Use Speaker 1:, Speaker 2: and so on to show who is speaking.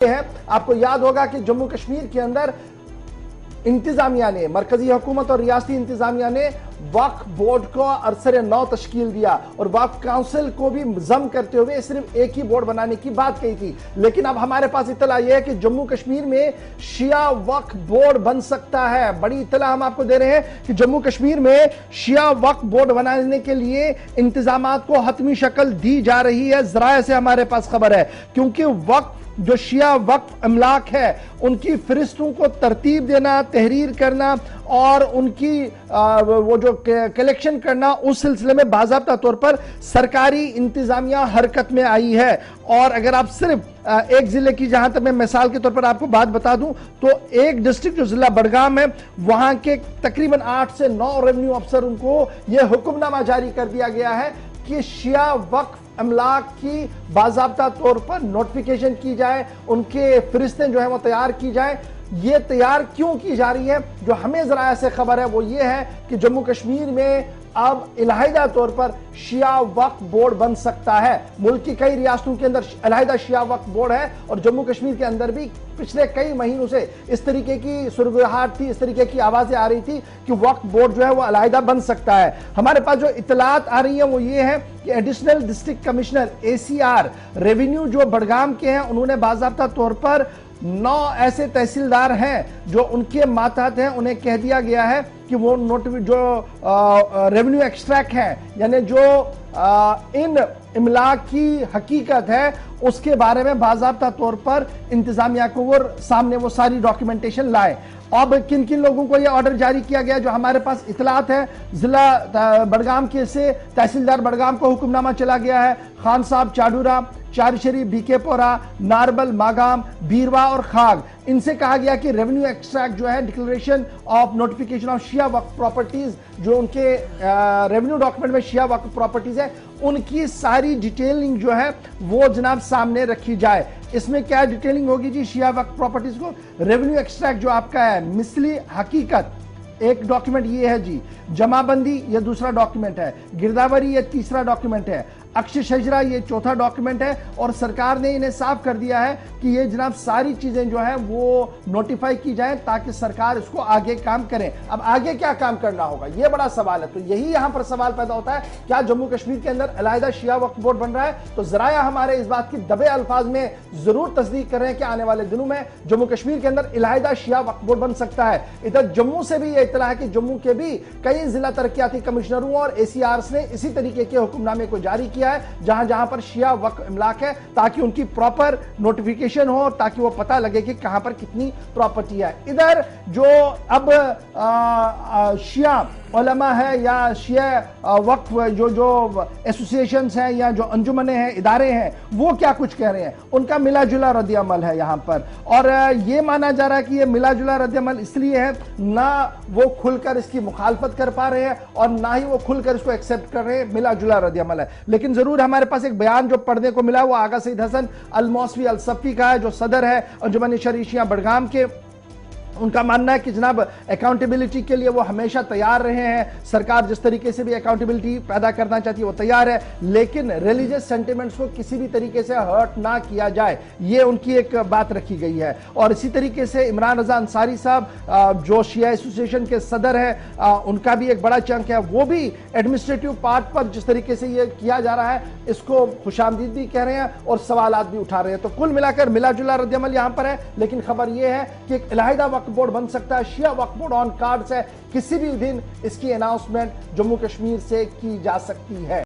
Speaker 1: ہے آپ کو یاد ہوگا کہ جموں کشمیر کے اندر انتظامیہ نے مرکزی حکومت اور ریاستی انتظامیہ نے وقف بورڈ کو عرصر نو تشکیل دیا اور وقف کاؤنسل کو بھی ضم کرتے ہوئے صرف ایک ہی بورڈ بنانے کی بات کہی تھی، لیکن اب ہمارے پاس اطلاع یہ ہے کہ جموں کشمیر میں شیعہ وقف بورڈ بن سکتا ہے۔ بڑی اطلاع ہم آپ کو دے رہے ہیں کہ جموں کشمیر میں شیعہ وقف بورڈ بنانے کے لیے انتظامات کو حتمی شکل دی جا رہی ہے۔ ذرائع سے ہمارے پاس خبر ہے، کیونکہ وقف جو شیعہ وقف املاک ہے ان کی فہرستوں کو ترتیب دینا، تحریر کرنا اور ان کی وہ جو کلیکشن کرنا، اس سلسلے میں باضابطہ طور پر سرکاری انتظامیہ حرکت میں آئی ہے۔ اور اگر آپ صرف ایک ضلع کی جہاں تک میں مثال کے طور پر آپ کو بات بتا دوں تو ایک ڈسٹرکٹ جو ضلع بڑگام ہے وہاں کے تقریباً 8 سے 9 ریونیو افسر ان کو یہ حکم نامہ جاری کر دیا گیا ہے کہ شیعہ وقف املاک کی باضابطہ طور پر نوٹیفیکیشن کی جائے، ان کے فہرستیں جو ہیں وہ تیار کی جائیں۔ یہ تیار کیوں کی جا رہی ہے؟ جو ہمیں ذرائع سے خبر ہے وہ یہ ہے کہ جموں کشمیر میں اب علیحدہ طور پر شیعہ وقف بورڈ بن سکتا ہے۔ ملک کی کئی ریاستوں کے اندر علیحدہ شیعہ وقف بورڈ ہے اور جموں کشمیر کے اندر بھی پچھلے کئی مہینوں سے اس طریقے کی سرگراہٹ تھی، اس طریقے کی آوازیں آ رہی تھی کہ وقف بورڈ جو ہے وہ علیحدہ بن سکتا ہے۔ ہمارے پاس جو اطلاعات آ رہی ہیں وہ یہ ہے کہ additional district commissioner ACR revenue جو بڑگام کے ہیں انہوں نے باضابطہ طور پر 9 ایسے تحصیلدار ہیں جو ان کے ماتحت ہیں، انہیں کہہ دیا گیا ہے کہ وہ جو ریونیو ایکسٹریکٹ ہیں، یعنی جو ان املاک کی حقیقت ہے اس کے بارے میں باضابطہ طور پر انتظامیہ کو وہ سامنے وہ ساری ڈاکیومنٹیشن لائے۔ اب کن کن لوگوں کو یہ آرڈر جاری کیا گیا؟ جو ہمارے پاس اطلاعات ہیں، ضلع بڑگام کے سے تحصیلدار بڑگام کو حکم نامہ چلا گیا ہے، خان صاحب چاڈورہ، چار شریف، BK پورہ، ناربل، ماگام، بیروا اور خاگ، ان سے کہا گیا کہ ریونیو ایکسٹریکٹ جو ہے ڈکلریشن آف نوٹیفیکیشن آف شیعہ وقف پراپرٹیز، جو ان کے ریونیو ڈاکومنٹ میں شیعہ وقف پراپرٹیز ہے ان کی ساری ڈیٹیلنگ جو ہے وہ جناب سامنے رکھی جائے۔ اس میں کیا ڈیٹیلنگ ہوگی جی شیعہ وقف پراپرٹیز کو؟ ریونیو ایکسٹریکٹ جو آپ کا ہے، مثلی حقیقت ایک ڈاکیومنٹ یہ ہے جی، جمع بندی یہ دوسرا ڈاکیومنٹ ہے، گرداوری یہ تیسرا ڈاکیومنٹ ہے، عکس شجرہ یہ چوتھا ڈاکیومنٹ ہے، اور سرکار نے انہیں صاف کر دیا ہے کہ یہ جناب ساری چیزیں جو ہیں وہ نوٹیفائی کی جائیں تاکہ سرکار اس کو آگے کام کرے۔ اب آگے کیا کام کرنا ہوگا یہ بڑا سوال ہے، تو یہی یہاں پر سوال پیدا ہوتا ہے، کیا جموں کشمیر کے اندر علیحدہ شیعہ وقف بورڈ بن رہا ہے؟ تو ذرائع ہمارے اس بات کی دبے الفاظ میں ضرور تصدیق کر رہے ہیں کہ آنے والے دنوں میں جموں کشمیر کے اندر علیحدہ شیعہ وقف بورڈ بن سکتا ہے۔ ادھر جموں سے بھی یہ اطلاع ہے کہ جموں کے بھی کئی ضلع ترقیاتی کمشنروں اور ACRs نے اسی طریقے کے حکم نامے کو جاری کیا ہے جہاں جہاں پر شیعہ وقف املاک ہے، تاکہ ان کی پراپر نوٹیفیکیشن ہو، تاکہ وہ پتہ لگے کہ کہاں پر کتنی پراپرٹی ہے۔ ادھر جو اب شیعہ علماء ہے یا شیعہ وقف جو ایسوسیشنز ہیں یا جو انجمنیں ہیں، ادارے ہیں، وہ کیا کچھ کہہ رہے ہیں، ان کا ملا جلا رد عمل ہے یہاں پر۔ اور یہ مانا جا رہا ہے کہ یہ ملا جلا رد عمل اس لیے ہے نہ وہ کھل کر اس کی مخالفت کر پا رہے ہیں اور نہ ہی وہ کھل کر اس کو ایکسیپٹ کر رہے ہیں، ملا جلا رد عمل ہے۔ لیکن ضرور ہمارے پاس ایک بیان جو پڑھنے کو ملا وہ آغا سید حسن الموسوی الصفی کا ہے، جو صدر ہے انجمن شرعی شیعہ بڑگام کے۔ ان کا ماننا ہے کہ جناب اکاؤنٹیبلٹی کے لیے وہ ہمیشہ تیار رہے ہیں، سرکار جس طریقے سے بھی اکاؤنٹیبلٹی پیدا کرنا چاہتی ہے وہ تیار ہے، لیکن ریلیجس سینٹیمنٹس کو کسی بھی طریقے سے ہرٹ نہ کیا جائے، یہ ان کی ایک بات رکھی گئی ہے۔ اور اسی طریقے سے عمران رضا انصاری صاحب جو شیعہ ایسوسیشن کے صدر ہیں، ان کا بھی ایک بڑا چنک ہے، وہ بھی ایڈمنسٹریٹو پارٹ پر جس طریقے سے یہ کیا جا رہا ہے اس کو خوش آمدید بھی کہہ رہے ہیں اور سوالات بھی اٹھا رہے ہیں۔ تو کل ملا کر ملا جلا رد عمل یہاں پر ہے، لیکن خبر یہ ہے کہ ایک علیحدہ وقف بورڈ بن سکتا ہے، شیعہ وقف بورڈ آن کارڈز ہے، کسی بھی دن اس کی اناؤنسمنٹ جموں کشمیر سے کی جا سکتی ہے۔